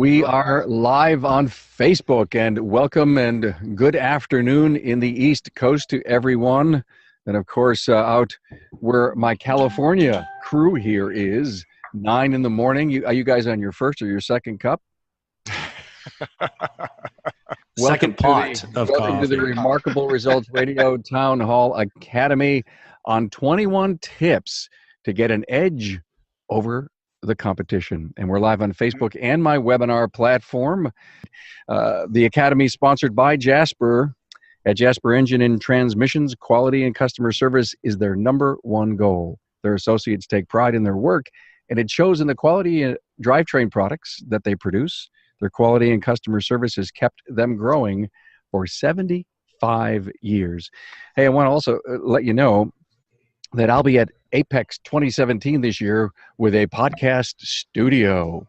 We are live on Facebook, and welcome and good afternoon in the East Coast to everyone. And of course, out where my California crew here is, 9 in the morning. Are you guys on your first or your second cup? Second pot of welcome coffee. to the Remarkable Results Radio Town Hall Academy on 21 tips to get an edge over the competition. And we're live on Facebook and my webinar platform. The Academy is sponsored by Jasper. At Jasper Engine and Transmissions, quality and customer service is their number one goal. Their associates take pride in their work, and it shows in the quality drivetrain products that they produce. Their quality and customer service has kept them growing for 75 years. Hey, I want to also let you know that I'll be at Apex 2017 this year with a podcast studio.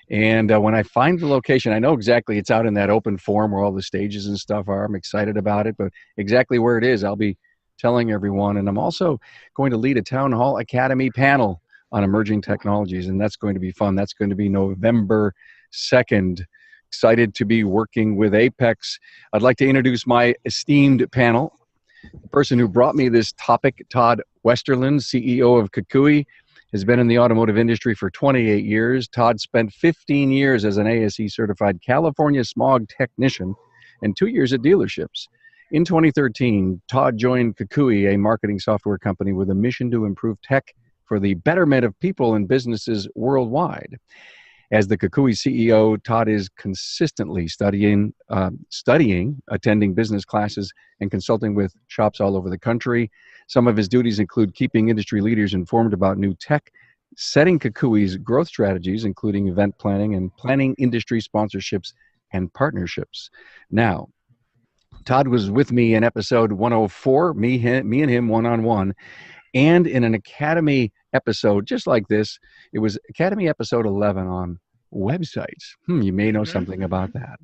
And when I find the location, I know exactly it's out in that open forum where all the stages and stuff are. I'm excited about it, but exactly where it is, I'll be telling everyone. And I'm also going to lead a Town Hall Academy panel on emerging technologies, and that's going to be fun. That's going to be November 2nd. Excited to be working with Apex. I'd like to introduce my esteemed panel. The person who brought me this topic, Todd Westerlund, CEO of Kukui, has been in the automotive industry for 28 years. Todd spent 15 years as an ASE certified California smog technician and 2 years at dealerships. In 2013, Todd joined Kukui, a marketing software company with a mission to improve tech for the betterment of people and businesses worldwide. As the Kukui CEO, Todd is consistently studying, attending business classes, and consulting with shops all over the country. Some of his duties include keeping industry leaders informed about new tech, setting Kukui's growth strategies, including event planning, and planning industry sponsorships and partnerships. Now, Todd was with me in episode 104, me and him one-on-one, and in an Academy episode just like this. It was Academy episode 11 on websites. You may know something about that.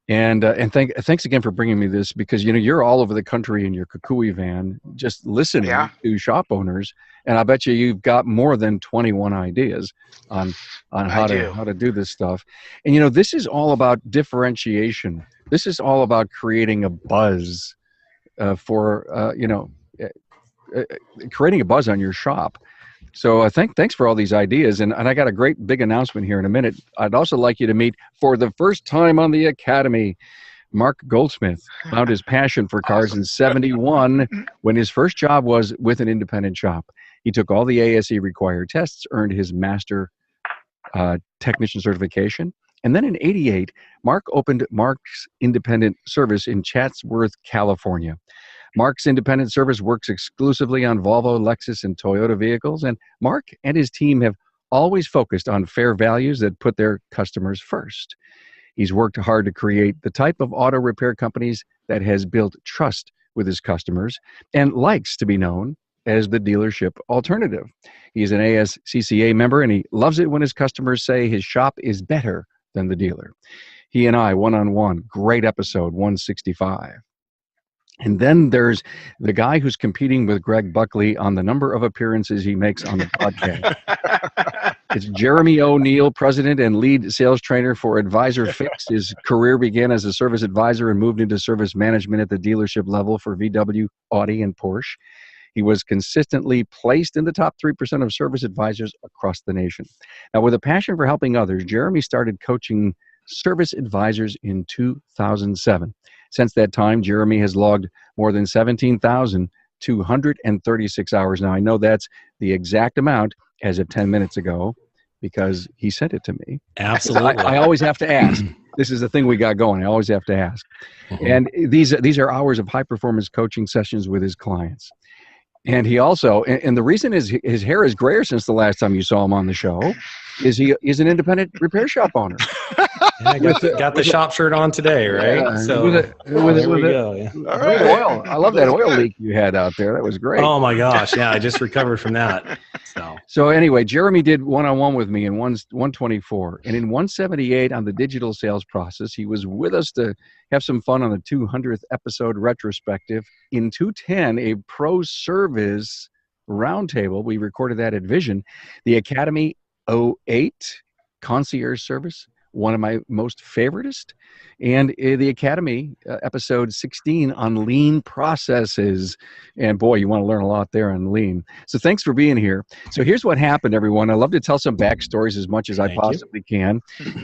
And thanks again for bringing me this, because you're all over the country in your Kukui van just listening to shop owners, and I bet you've got more than 21 ideas on how to do this stuff. And this is all about differentiation. This is all about creating a buzz creating a buzz on your shop. So thanks for all these ideas. And I got a great big announcement here in a minute. I'd also like you to meet, for the first time on the Academy, Mark Goldsmith. Found his passion for cars in 71 when his first job was with an independent shop. He took all the ASE required tests, earned his master technician certification. And then in 88, Mark opened Mark's Independent Service in Chatsworth, California. Mark's Independent Service works exclusively on Volvo, Lexus, and Toyota vehicles, and Mark and his team have always focused on fair values that put their customers first. He's worked hard to create the type of auto repair companies that has built trust with his customers and likes to be known as the dealership alternative. He's an ASCCA member, and he loves it when his customers say his shop is better than the dealer. He and I, one-on-one, great episode 165. And then there's the guy who's competing with Greg Buckley on the number of appearances he makes on the podcast. It's Jeremy O'Neill, president and lead sales trainer for Advisor Fix. His career began as a service advisor and moved into service management at the dealership level for VW, Audi, and Porsche. He was consistently placed in the top 3% of service advisors across the nation. Now, with a passion for helping others, Jeremy started coaching service advisors in 2007. Since that time, Jeremy has logged more than 17,236 hours. Now, I know that's the exact amount as of 10 minutes ago because he sent it to me. Absolutely. I always have to ask. This is the thing we got going. I always have to ask. And these are hours of high-performance coaching sessions with his clients. And he also, and the reason is his hair is grayer since the last time you saw him on the show, is he is an independent repair shop owner. I got the shop shirt on today, right? Yeah, so there we go. Yeah. All right. Oil. I love that oil leak you had out there. That was great. Oh my gosh, yeah, I just recovered from that. So anyway, Jeremy did one-on-one with me in 124, and in 178 on the digital sales process, he was with us to have some fun on the 200th episode retrospective. In 210, a pro service roundtable, we recorded that at Vision. The Academy 08 concierge service one of my most favoritist, and the Academy episode 16 on lean processes. And boy, you want to learn a lot there on lean. So thanks for being here. So here's what happened, everyone. I love to tell some backstories as much as I possibly can.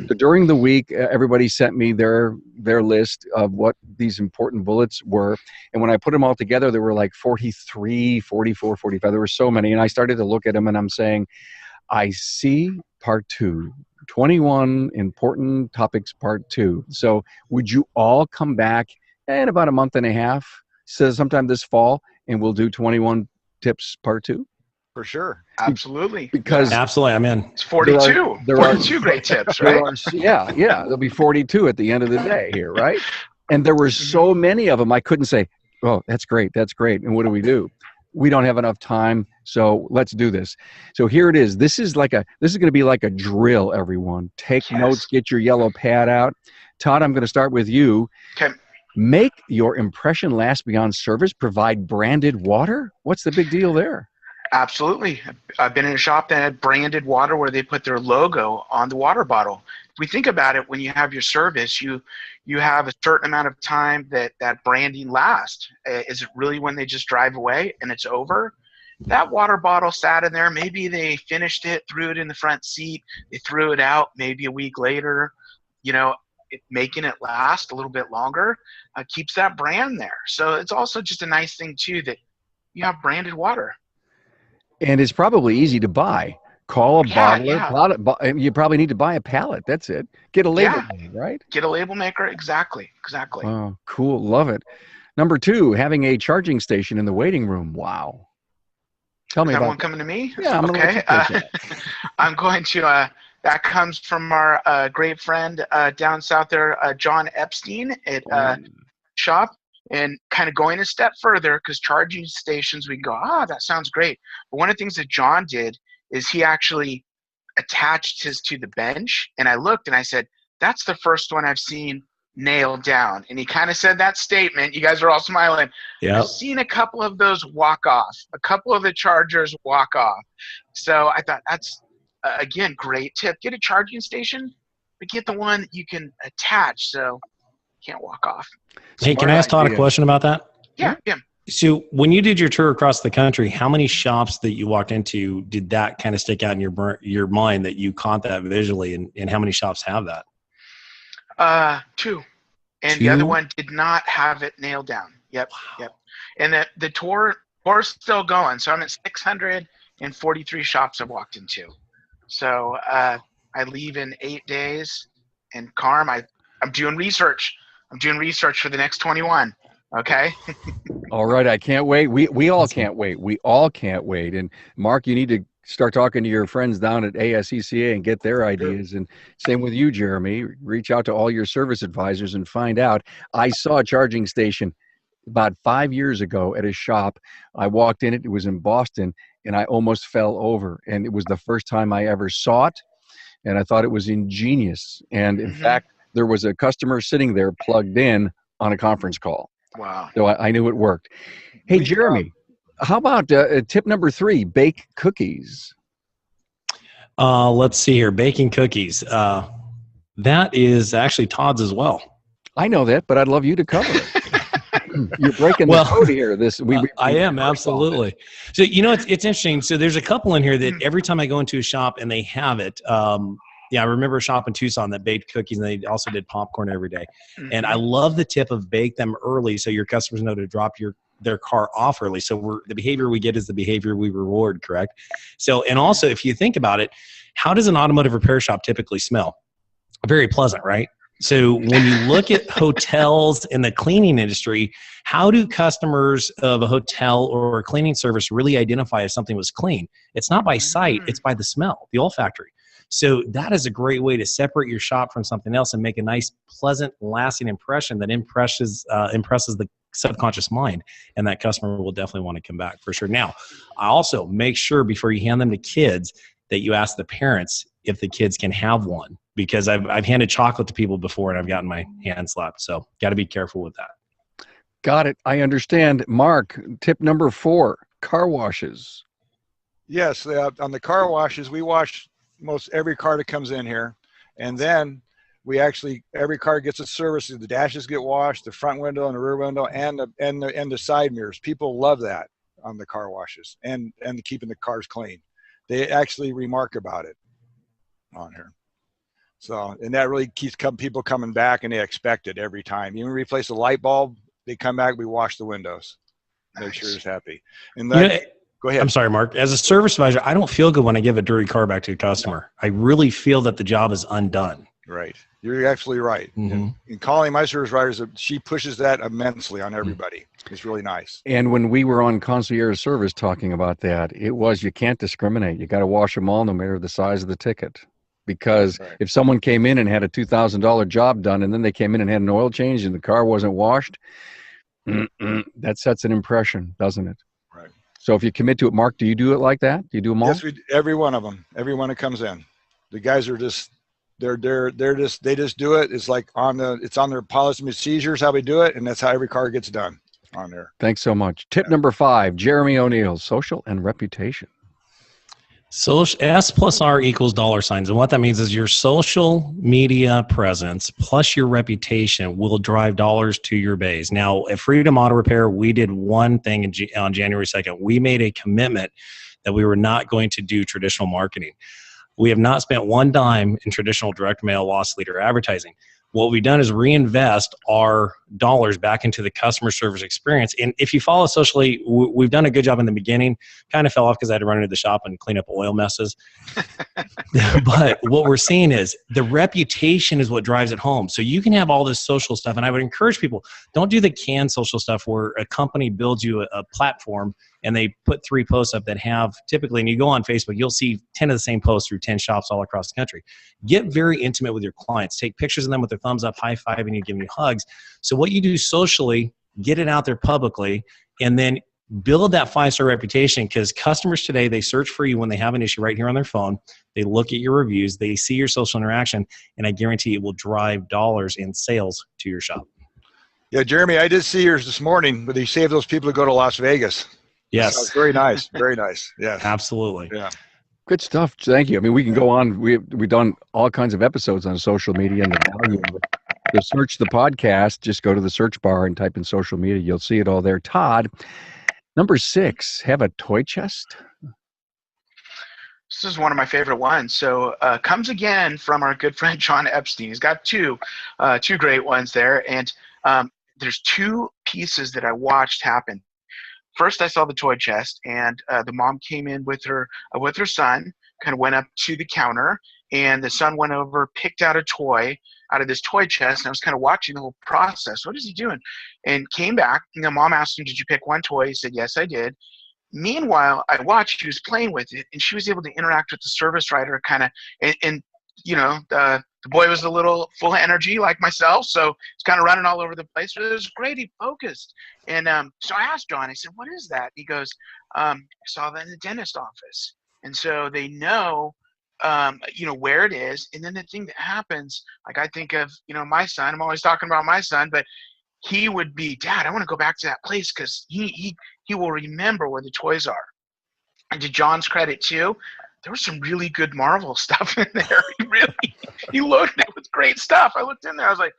So during the week, everybody sent me their list of what these important bullets were. And when I put them all together, there were like 43, 44, 45. There were so many. And I started to look at them and I'm saying, I see part 2. 21 important topics part 2. So would you all come back in about a month and a half, so sometime this fall, and we'll do 21 tips part 2? For sure. Absolutely. Because Absolutely, I'm in. It's 42. There are 42 great tips, right? Yeah. There'll be 42 at the end of the day here, right? And there were so many of them, I couldn't say, oh, that's great. And what do we do? We don't have enough time, so let's do this. So here it is. This is going to be like a drill, everyone. Take notes, get your yellow pad out. Todd, I'm going to start with you. Okay. Make your impression last beyond service. Provide branded water. What's the big deal there? Absolutely. I've been in a shop that had branded water where they put their logo on the water bottle. If we think about it, when you have your service, you have a certain amount of time that branding lasts. Is it really when they just drive away and it's over? That water bottle sat in there. Maybe they finished it, threw it in the front seat. They threw it out maybe a week later. Making it last a little bit longer keeps that brand there. So it's also just a nice thing, too, that you have branded water. And it's probably easy to buy. Call a bottler. You probably need to buy a pallet. That's it. Get a label maker, right? Get a label maker. Exactly. Oh, cool. Love it. Number 2, having a charging station in the waiting room. Wow. Tell me about one coming to me? Yeah, I'm okay. I'm going to. That comes from our great friend down south there, John Epstein at shop. And kind of going a step further, because charging stations, we can go, that sounds great. But one of the things that John did is he actually attached his to the bench. And I looked and I said, that's the first one I've seen nailed down. And he kind of said that statement. You guys are all smiling. Yeah. I've seen a couple of those walk off. A couple of the chargers walk off. So I thought that's, again, great tip. Get a charging station, but get the one that you can attach so you can't walk off. Hey, can I ask Todd a question about that? Yeah. So when you did your tour across the country, how many shops that you walked into did that kind of stick out in your mind that you caught that visually, and how many shops have that? 2. And 2? The other one did not have it nailed down. Yep. And the tour's still going. So I'm at 643 shops I've walked into. So I leave in 8 days. And Carm, I'm doing research. I'm doing research for the next 21. Okay. All right. I can't wait. We all can't wait. We all can't wait. And Mark, you need to start talking to your friends down at ASECA and get their ideas. And same with you, Jeremy. Reach out to all your service advisors and find out. I saw a charging station about 5 years ago at a shop. I walked in it was in Boston, and I almost fell over. And it was the first time I ever saw it. And I thought it was ingenious. And in fact, there was a customer sitting there plugged in on a conference call. Wow. So I knew it worked. Hey, Jeremy, how about tip number 3, bake cookies? Let's see here. Baking cookies. That is actually Todd's as well. I know that, but I'd love you to cover it. You're breaking the code here. I am, absolutely. So, it's interesting. So there's a couple in here that every time I go into a shop and they have it, I remember a shop in Tucson that baked cookies, and they also did popcorn every day. And I love the tip of bake them early so your customers know to drop their car off early. So the behavior we get is the behavior we reward, correct? So, and also if you think about it, how does an automotive repair shop typically smell? Very pleasant, right? So when you look at hotels in the cleaning industry, how do customers of a hotel or a cleaning service really identify if something was clean? It's not by sight, it's by the smell, the olfactory. So that is a great way to separate your shop from something else and make a nice, pleasant, lasting impression that impresses the subconscious mind, and that customer will definitely want to come back for sure. Now, I also make sure before you hand them to kids that you ask the parents if the kids can have one, because I've handed chocolate to people before and I've gotten my hand slapped. So got to be careful with that. Got it. I understand. Mark, tip number 4, car washes. Yes, on the car washes, we wash most every car that comes in here. And then we actually, every car gets a service. The dashes get washed, the front window and the rear window, and the side mirrors. People love that on the car washes and keeping the cars clean. They actually remark about it on here. So, and that really keeps people coming back, and they expect it every time. Even replace a light bulb, they come back, we wash the windows, make sure it's happy. And then, go ahead. I'm sorry, Mark. As a service advisor, I don't feel good when I give a dirty car back to a customer. I really feel that the job is undone. Right. You're absolutely right. Mm-hmm. And calling my service writers, she pushes that immensely on everybody. It's really nice. And when we were on concierge service talking about that, it was, you can't discriminate. You got to wash them all no matter the size of the ticket. Because if someone came in and had a $2,000 job done, and then they came in and had an oil change and the car wasn't washed, that sets an impression, doesn't it? Right. So if you commit to it, Mark, do you do it like that? Do you do them all? Yes, every one of them. Everyone that comes in. The guys are just, they just do it. It's like it's on their policy and procedures how we do it, and that's how every car gets done on there. Thanks so much. Tip number 5, Jeremy O'Neill, social and reputation. Social S+R equals $signs. And what that means is your social media presence plus your reputation will drive dollars to your base. Now, at Freedom Auto Repair, we did one thing on January 2nd. We made a commitment that we were not going to do traditional marketing. We have not spent one dime in traditional direct mail loss leader advertising. What we've done is reinvest our dollars back into the customer service experience. And if you follow socially, we've done a good job in the beginning. Kind of fell off because I had to run into the shop and clean up oil messes. But what we're seeing is the reputation is what drives it home. So you can have all this social stuff. And I would encourage people, don't do the canned social stuff where a company builds you a platform and they put 3 posts up that have typically, and you go on Facebook, you'll see 10 of the same posts through 10 shops all across the country. Get very intimate with your clients. Take pictures of them with their thumbs up, high five, and you giving you hugs. So what you do socially, get it out there publicly, and then build that 5-star reputation, because customers today, they search for you when they have an issue right here on their phone. They look at your reviews, they see your social interaction, and I guarantee it will drive dollars in sales to your shop. Yeah, Jeremy, I did see yours this morning, but they saved those people to go to Las Vegas. Yes. That was very nice. Very nice. Yeah. Absolutely. Yeah. Good stuff. Thank you. I mean, we can go on. We've done all kinds of episodes on social media and the value of it. To search the podcast, just go to the search bar and type in social media. You'll see it all there. Todd, number 6, have a toy chest. This is one of my favorite ones. So comes again from our good friend John Epstein. He's got two great ones there. And there's 2 pieces that I watched happen. First, I saw the toy chest, and the mom came in with her son, kind of went up to the counter, and the son went over, picked out a toy out of this toy chest, and I was kind of watching the whole process. What is he doing? And came back, and the mom asked him, did you pick one toy? He said, yes, I did. Meanwhile, I watched, she was playing with it, and she was able to interact with the service writer kind of, and you know, the boy was a little full of energy like myself, so it's kind of running all over the place. But it was great. He focused. And so I asked John, I said, what is that? He goes, I saw that in the dentist office. And so they know, you know, where it is. And then the thing that happens, like I think of, you know, my son, I'm always talking about my son, but he would be, Dad, I want to go back to that place because he will remember where the toys are. And to John's credit too, there was some really good Marvel stuff in there. He loaded it with great stuff. I looked in there, I was like,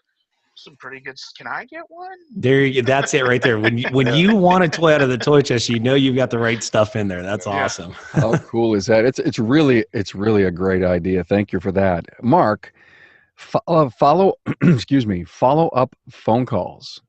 some pretty good. Can I get one? There you go. That's it right there. When you want a toy out of the toy chest, you know you've got the right stuff in there. That's awesome. How cool is that? It's really a great idea. Thank you for that, Mark. Follow up phone calls.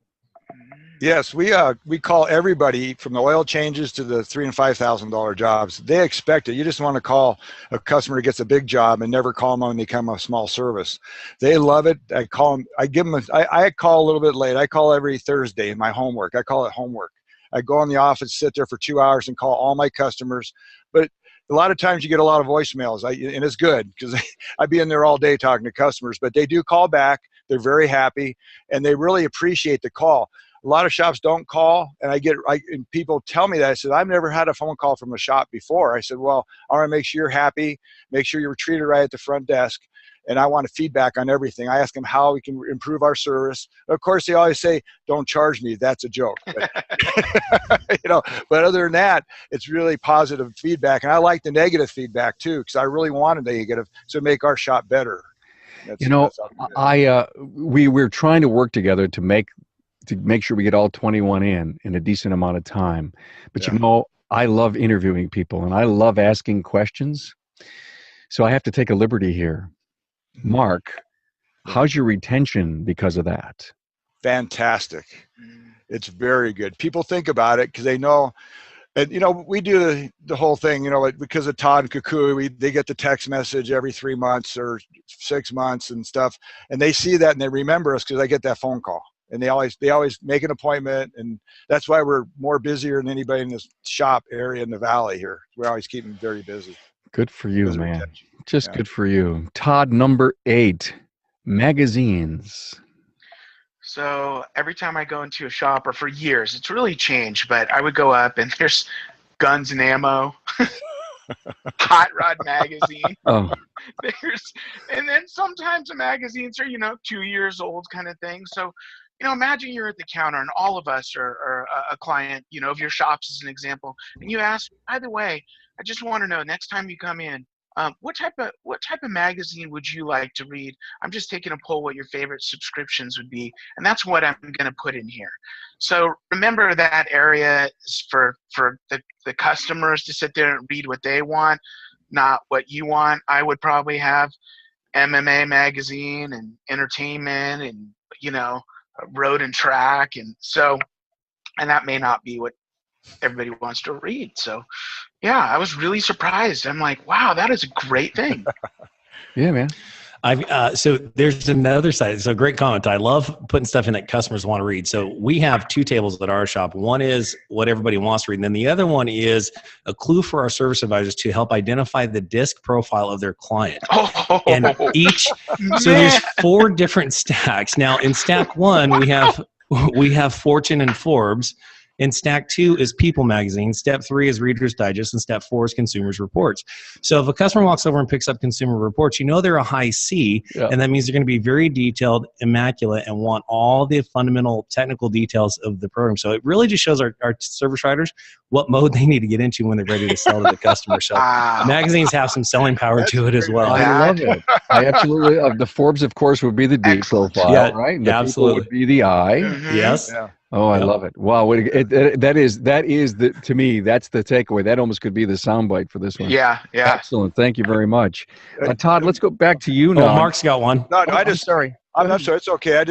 Yes, we call everybody from the oil changes to the $3,000 and $5,000 jobs. They expect it. You just want to call a customer who gets a big job and never call them when they come a small service. They love it. I call them. I call a little bit late. I call every Thursday in my homework. I call it homework. I go in the office, sit there for 2 hours, and call all my customers. But a lot of times you get a lot of voicemails, and it's good because I'd be in there all day talking to customers. But they do call back. They're very happy, and they really appreciate the call. A lot of shops don't call, and and people tell me that. I said, I've never had a phone call from a shop before. I said, well, I want to make sure you're happy, make sure you were treated right at the front desk, and I want feedback on everything. I ask them how we can improve our service. Of course, they always say, don't charge me. That's a joke. But, but other than that, it's really positive feedback, and I like the negative feedback too, because I really wanted negative to make our shop better. That's, You know, that's how good. we're trying to work together to make sure we get all 21 in a decent amount of time. But Yeah. you know, I love interviewing people and I love asking questions. So I have to take a liberty here. Mark, how's your retention because of that? Fantastic. It's very good. People think about it because they know. And, you know, we do the whole thing, you know, because of Todd and Kukui, they get the text message every 3 months or 6 months and stuff. And they see that and they remember us because I get that phone call. And they always make an appointment. And that's why we're more busier than anybody in this shop area in the valley here. We always keep them very busy. Good for you, Because of man. retention. Just Yeah. good for you. Todd, number 8, magazines. So every time I go into a shop, or for years, it's really changed, but I would go up and there's Guns and Ammo, Hot Rod magazine. Oh, And then sometimes the magazines are, 2 years old kind of thing. So, imagine you're at the counter and all of us are a client, of your shops as an example. And you ask, by the way, I just want to know next time you come in, what type of magazine would you like to read? I'm just taking a poll what your favorite subscriptions would be, and that's what I'm going to put in here. So remember that area is for the customers to sit there and read what they want, not what you want. I would probably have MMA magazine and entertainment and road and track, and that may not be what everybody wants to read. So yeah, I was really surprised. I'm like, wow, that is a great thing. yeah, man. So there's another side. So great comment. I love putting stuff in that customers want to read. So we have 2 tables at our shop. One is what everybody wants to read. And then the other one is a clue for our service advisors to help identify the disc profile of their client. Oh, And so there's 4 different stacks. Now in stack 1, we have Fortune and Forbes. And stack 2 is People Magazine. Step 3 is Reader's Digest. And step 4 is Consumers Reports. So if a customer walks over and picks up Consumer Reports, they're a high C. Yeah. And that means they're going to be very detailed, immaculate, and want all the fundamental technical details of the program. So it really just shows our service writers what mode they need to get into when they're ready to sell to the customer. So magazines have some selling power to it as well. I love it. I absolutely the Forbes, of course, would be the D Excellent. profile, Yeah, right? And the People absolutely. would be the I. Mhm. Yes. Yeah. Oh, I Yep. love it. Wow. That is to me, that's the takeaway. That almost could be the soundbite for this one. Yeah. Excellent. Thank you very much. Todd, let's go back to you Oh, now. Mark's got one. No, Oh, I'm sorry. I'm sorry. It's okay.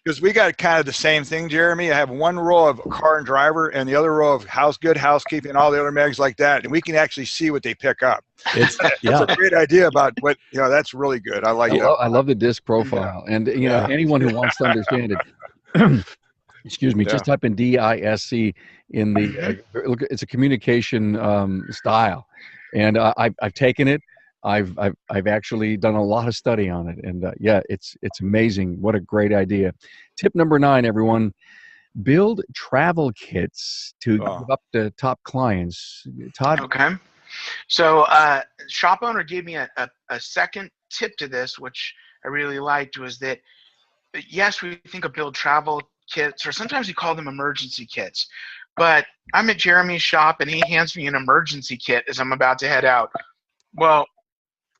Because we got kind of the same thing, Jeremy. I have one row of car and driver and the other row of good housekeeping, and all the other mags like that. And we can actually see what they pick up. It's That's yeah. a great idea about what, that's really good. I like that. I love the disc profile. And, anyone who wants to understand it, excuse me, Yeah. just type in DISC in the, look, it's a communication style. And I've taken it. I've actually done a lot of study on it, and it's amazing. What a great idea! Tip number 9, everyone: build travel kits to give up to top clients. Todd, Okay. So shop owner gave me a second tip to this, which I really liked, was that yes, we think of build travel kits, or sometimes we call them emergency kits. But I'm at Jeremy's shop and he hands me an emergency kit as I'm about to head out. Well,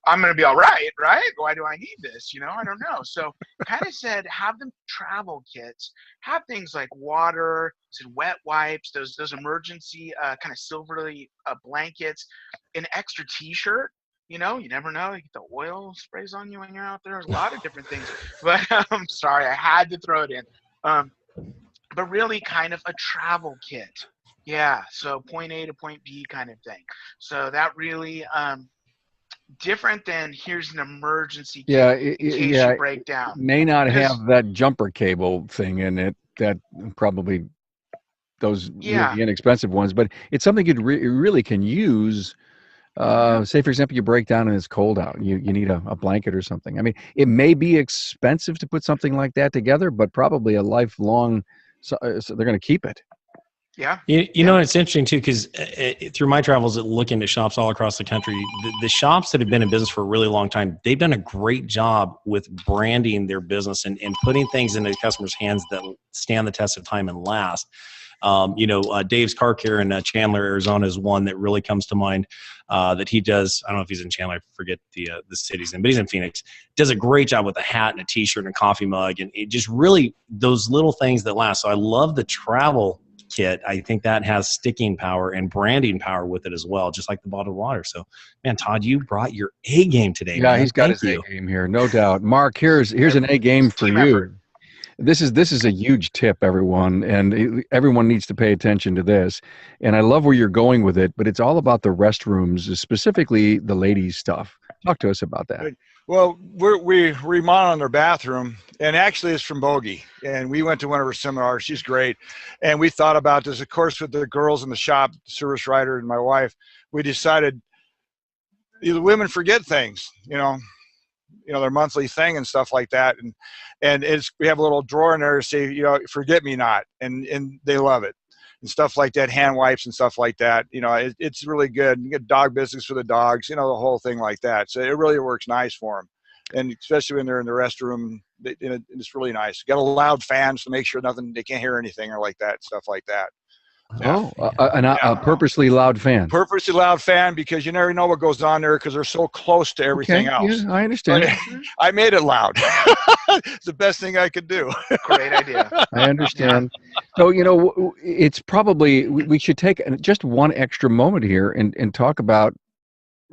I'm going to be all right, right? Why do I need this? I don't know. So kind of said, have them travel kits, have things like water, wet wipes, those emergency kind of silvery blankets, an extra t-shirt. You never know. You get the oil sprays on you when you're out there. There's a lot of different things. But I'm sorry, I had to throw it in. But really kind of a travel kit. Yeah, so point A to point B kind of thing. So that really different than here's an emergency kit in case you break down. May not have that jumper cable thing in it. That probably those really inexpensive ones, but it's something you really can use. Say, for example, you break down and it's cold out. You need a blanket or something. I mean, it may be expensive to put something like that together, but probably a lifelong. So they're going to keep it. Yeah. You know, it's interesting too, because through my travels looking at shops all across the country, the shops that have been in business for a really long time, they've done a great job with branding their business and putting things into the customers' hands that stand the test of time and last. Dave's Car Care in Chandler, Arizona is one that really comes to mind. That he does. I don't know if he's in Chandler. I forget the city's in, but he's in Phoenix. Does a great job with a hat and a T-shirt and a coffee mug, and it just really those little things that last. So I love the travel kit. I think that has sticking power and branding power with it as well, just like the bottled water. So, man, Todd, you brought your A game today. Yeah, man. he's got Thank his you. A game here, no doubt. Mark, here's an A game for Team you. effort. This is a huge tip, everyone, and everyone needs to pay attention to this. And I love where you're going with it, but it's all about the restrooms, specifically the ladies' stuff. Talk to us about that. Well, we remodeling their bathroom, and actually it's from Bogey, and we went to one of her seminars. She's great, and we thought about this. Of course, with the girls in the shop, service writer and my wife, we decided the women forget things, their monthly thing and stuff like that, and we have a little drawer in there to say, forget me not, and they love it. And stuff like that, hand wipes and stuff like that. It's really good. You get dog biscuits for the dogs, the whole thing like that. So it really works nice for them. And especially when they're in the restroom, it's really nice. Got a loud fans to make sure they can't hear anything or like that, stuff like that. Oh, a purposely loud fan. Purposely loud fan, because you never know what goes on there because they're so close to everything else. Yeah, I understand. But I made it loud. It's the best thing I could do. Great idea. I understand. So, it's probably, we should take just one extra moment here and talk about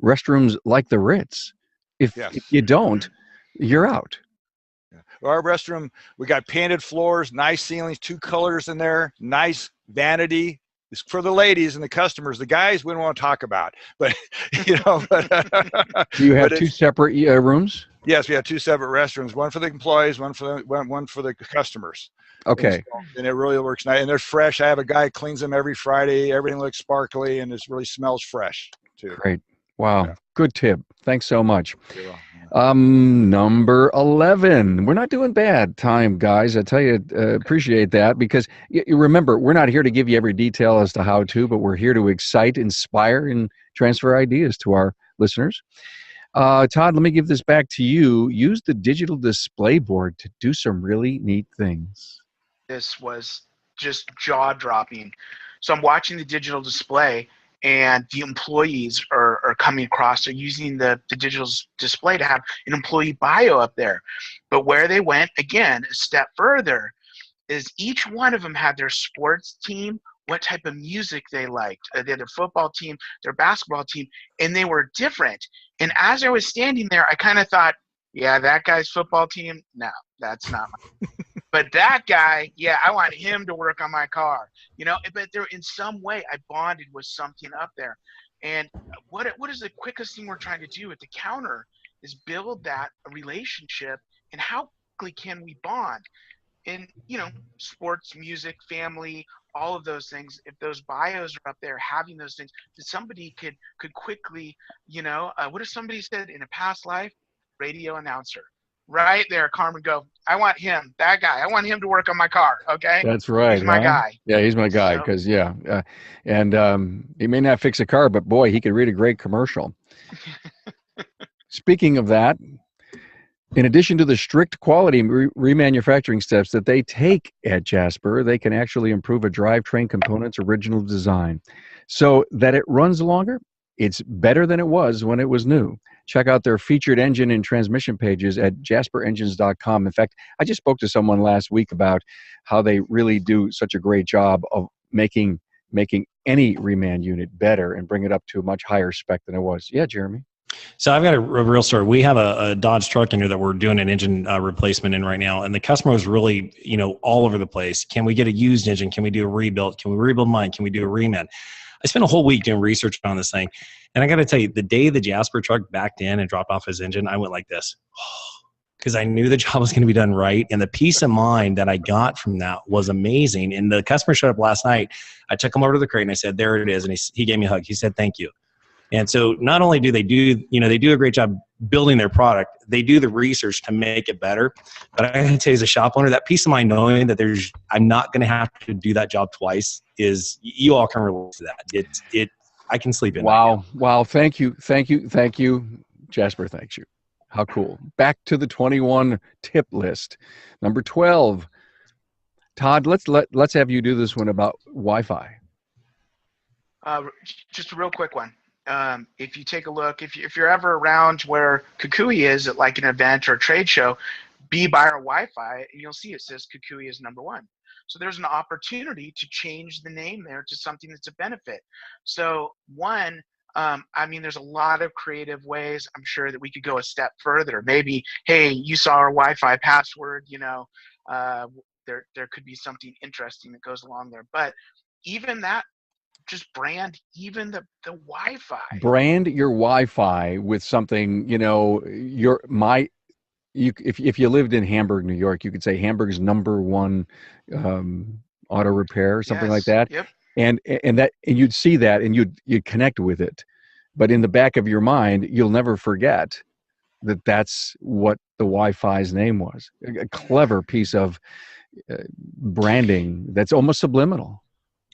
restrooms like the Ritz. If you don't, you're out. Our restroom, we got painted floors, nice ceilings, 2 colors in there, nice vanity. It's for the ladies and the customers. The guys we don't want to talk about, but Do you have 2 separate rooms? Yes, we have 2 separate restrooms. One for the employees, one for the customers. Okay. And it really works nice. And they're fresh. I have a guy cleans them every Friday. Everything looks sparkly, and it really smells fresh too. Great. Wow. Yeah. Good tip. Thanks so much. Yeah. Number 11. We're not doing bad time, guys. I tell you, appreciate that, because you remember, we're not here to give you every detail as to how to, but we're here to excite, inspire, and transfer ideas to our listeners. Todd, let me give this back to you. Use the digital display board to do some really neat things. This was just jaw-dropping. So I'm watching the digital display, and the employees are coming across. They're using the digital display to have an employee bio up there. But where they went, again, a step further, is each one of them had their sports team, what type of music they liked. They had their football team, their basketball team, and they were different. And as I was standing there, I kind of thought, yeah, that guy's football team, no, that's not mine. But that guy, yeah, I want him to work on my car. But there, in some way, I bonded with something up there. And what is the quickest thing we're trying to do at the counter is build that relationship, and how quickly can we bond? And, sports, music, family, all of those things, if those bios are up there, having those things, that somebody could quickly, what if somebody said in a past life, radio announcer? Right there, Carmen, go, I want him, that guy. I want him to work on my car, okay? That's right. He's my guy. Yeah, he's my guy, because, he may not fix a car, but, boy, he could read a great commercial. Speaking of that, in addition to the strict quality remanufacturing steps that they take at Jasper, they can actually improve a drivetrain component's original design so that it runs longer. It's better than it was when it was new. Check out their featured engine and transmission pages at jasperengines.com. In fact, I just spoke to someone last week about how they really do such a great job of making any reman unit better and bring it up to a much higher spec than it was. Yeah, Jeremy? So I've got a real story. We have a Dodge truck in here that we're doing an engine replacement in right now, and the customer was really, all over the place. Can we get a used engine? Can we do a rebuild? Can we rebuild mine? Can we do a reman? I spent a whole week doing research on this thing, and I got to tell you, the day the Jasper truck backed in and dropped off his engine, I went like this, because I knew the job was going to be done right, and the peace of mind that I got from that was amazing. And the customer showed up last night. I took him over to the crate, and I said, "There it is," and he gave me a hug. He said, "Thank you." And so not only do they do a great job building their product, they do the research to make it better. But I gotta tell you, as a shop owner, that peace of mind knowing that I'm not gonna have to do that job twice is, you all can relate to that. I can sleep in. Wow. Wow. Thank you. Jasper, thanks you. How cool. Back to the 21 tip list. Number 12. Todd, let's have you do this one about Wi-Fi. Just a real quick one. If you take a look, if you're ever around where Kukui is at like an event or a trade show, be by our Wi-Fi, and you'll see it says Kukui is #1. So there's an opportunity to change the name there to something that's a benefit. So one, I mean, there's a lot of creative ways. I'm sure that we could go a step further. Maybe, hey, you saw our Wi-Fi password, there could be something interesting that goes along there. But even that, just brand even the Wi-Fi. Brand your Wi-Fi with something, if you lived in Hamburg, New York, you could say Hamburg's #1 auto repair, something like that. Yep. And you'd see that and you'd connect with it. But in the back of your mind, you'll never forget that that's what the Wi-Fi's name was. A clever piece of branding that's almost subliminal.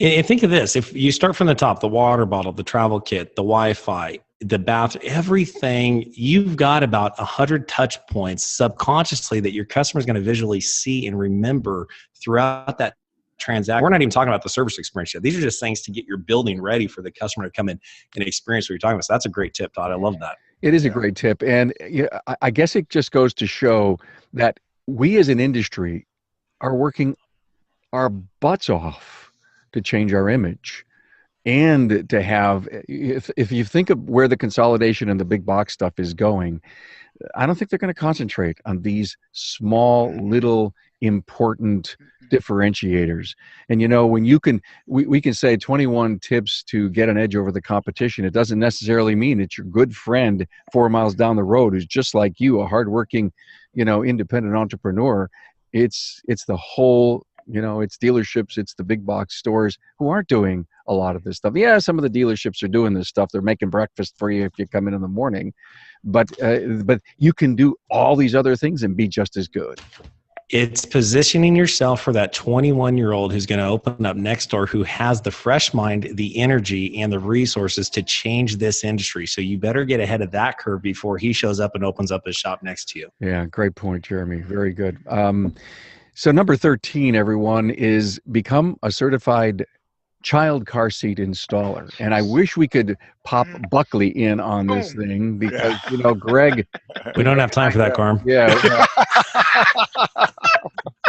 And think of this. If you start from the top, the water bottle, the travel kit, the Wi-Fi, the bath, everything, you've got about 100 touch points subconsciously that your customer is going to visually see and remember throughout that transaction. We're not even talking about the service experience yet. These are just things to get your building ready for the customer to come in and experience what you're talking about. So that's a great tip, Todd. I love that. It is a great tip. And I guess it just goes to show that we as an industry are working our butts off to change our image and to have, if you think of where the consolidation and the big box stuff is going, I don't think they're going to concentrate on these small, little, important differentiators. And when we can say 21 tips to get an edge over the competition, it doesn't necessarily mean it's your good friend 4 miles down the road who's just like you, a hardworking, independent entrepreneur. It's the whole, it's dealerships, it's the big box stores who aren't doing a lot of this stuff. Yeah, some of the dealerships are doing this stuff. They're making breakfast for you if you come in the morning, but you can do all these other things and be just as good. It's positioning yourself for that 21-year-old who's going to open up next door, who has the fresh mind, the energy, and the resources to change this industry. So you better get ahead of that curve before he shows up and opens up his shop next to you. Yeah, great point, Jeremy. Very good. So number 13, everyone, is become a certified child car seat installer. And I wish we could pop Buckley in on this thing because, Greg. We don't have time for that, Carm. Yeah.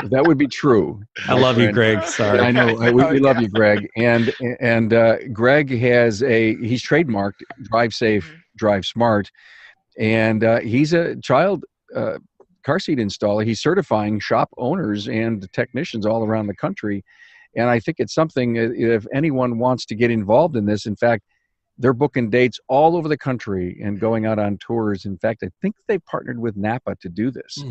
That would be true. I love you, Greg. Sorry. I know. We love you, Greg. And Greg he's trademarked Drive Safe, Drive Smart. And he's a child car seat installer. He's certifying shop owners and technicians all around the country. And I think it's something, if anyone wants to get involved in this, in fact, they're booking dates all over the country and going out on tours. In fact, I think they partnered with Napa to do this.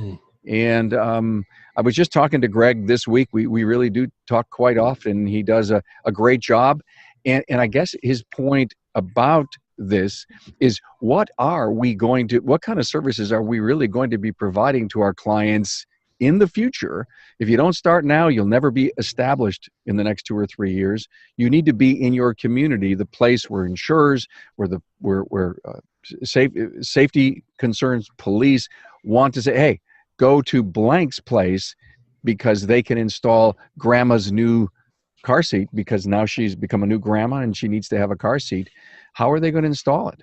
And I was just talking to Greg this week. We really do talk quite often. He does a great job. And I guess his point about this is, what kind of services are we really going to be providing to our clients in the future? If you don't start now, you'll never be established in the next 2 or 3 years. You need to be in your community, the place where insurers, where safety concerns, police want to say, hey, go to blank's place because they can install grandma's new car seat because now she's become a new grandma and she needs to have a car seat. How are they going to install it?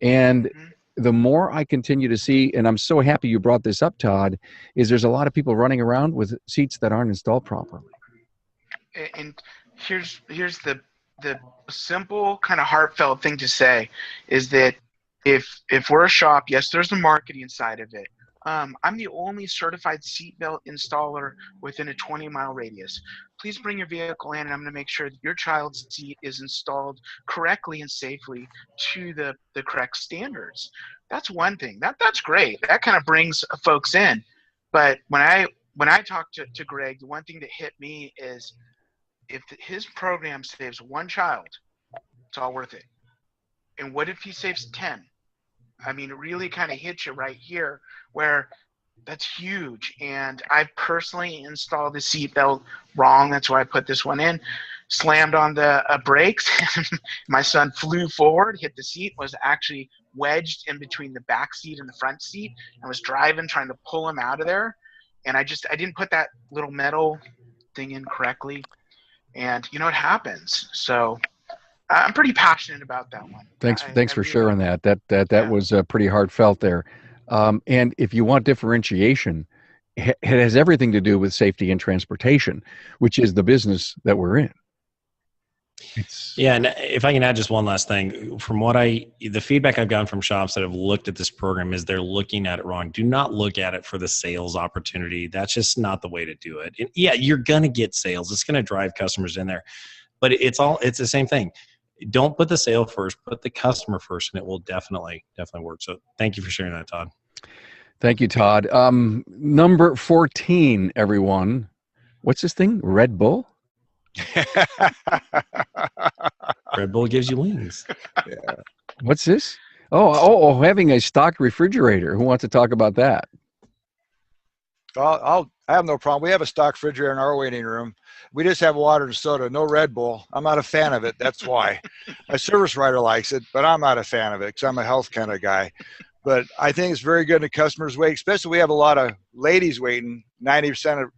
And the more I continue to see, and I'm so happy you brought this up, Todd, is there's a lot of people running around with seats that aren't installed properly. And here's the simple kind of heartfelt thing to say is that if we're a shop, yes, there's a marketing side of it. I'm the only certified seatbelt installer within a 20-mile radius. Please bring your vehicle in, and I'm going to make sure that your child's seat is installed correctly and safely to the correct standards. That's one thing. That's great. That kind of brings folks in. But when I talked to Greg, the one thing that hit me is if his program saves one child, it's all worth it. And what if he saves 10? I mean, it really kind of hits you right here where that's huge. And I personally installed the seatbelt wrong. That's why I put this one in. Slammed on the brakes. My son flew forward, hit the seat, was actually wedged in between the back seat and the front seat, and was driving, trying to pull him out of there. And I didn't put that little metal something incorrectly, and you know it happens. So I'm pretty passionate about that one. Thanks I for really sharing am. that. That Yeah. was pretty heartfelt there. And if you want differentiation, it has everything to do with safety and transportation, which is the business that we're in. Yeah, and if I can add just one last thing, from the feedback I've gotten from shops that have looked at this program is they're looking at it wrong. Do not look at it for the sales opportunity. That's just not the way to do it. And yeah, you're gonna get sales. It's gonna drive customers in there, but it's the same thing. Don't put the sale first, put the customer first, and it will definitely work. So thank you for sharing that, Todd. Thank you, Todd. Number 14, everyone. What's this thing? Red Bull? Red Bull gives you wings. Yeah. What's this? Oh, having a stocked refrigerator. Who wants to talk about that? I have no problem. We have a stock refrigerator in our waiting room. We just have water and soda, no Red Bull. I'm not a fan of it. That's why. My service writer likes it, but I'm not a fan of it because I'm a health kind of guy. But I think it's very good in the customer's wait, especially we have a lot of ladies waiting. 98%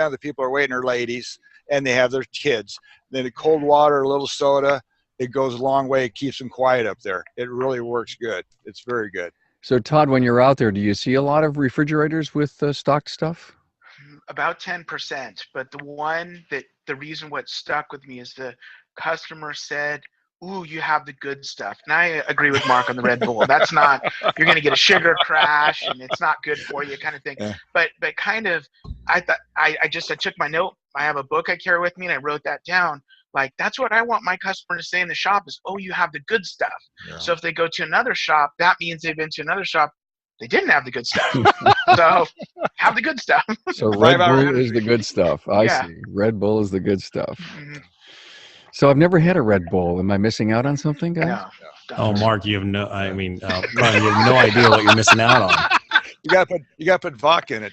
of the people are waiting are ladies, and they have their kids. Then the cold water, a little soda, it goes a long way. It keeps them quiet up there. It really works good. It's very good. So, Todd, when you're out there, do you see a lot of refrigerators with stocked stuff? About 10%, but the reason what stuck with me is the customer said, "Ooh, you have the good stuff." And I agree with Mark on the Red Bull. That's not, you're going to get a sugar crash and it's not good for you kind of thing. Yeah. But kind of, I thought, I took my note. I have a book I carry with me and I wrote that down. Like, that's what I want my customer to say in the shop is, "Oh, you have the good stuff." Yeah. So if they go to another shop, that means they've been to another shop. They didn't have the good stuff. So have the good stuff. So Red 5 hour Bull is the good stuff. I Yeah. see. Red Bull is the good stuff. Mhm. So I've never had a Red Bull. Am I missing out on something, guys? No. Oh, Mark, you have no. I mean, Ron, you have no idea what you're missing out on. You got to put vodka in it.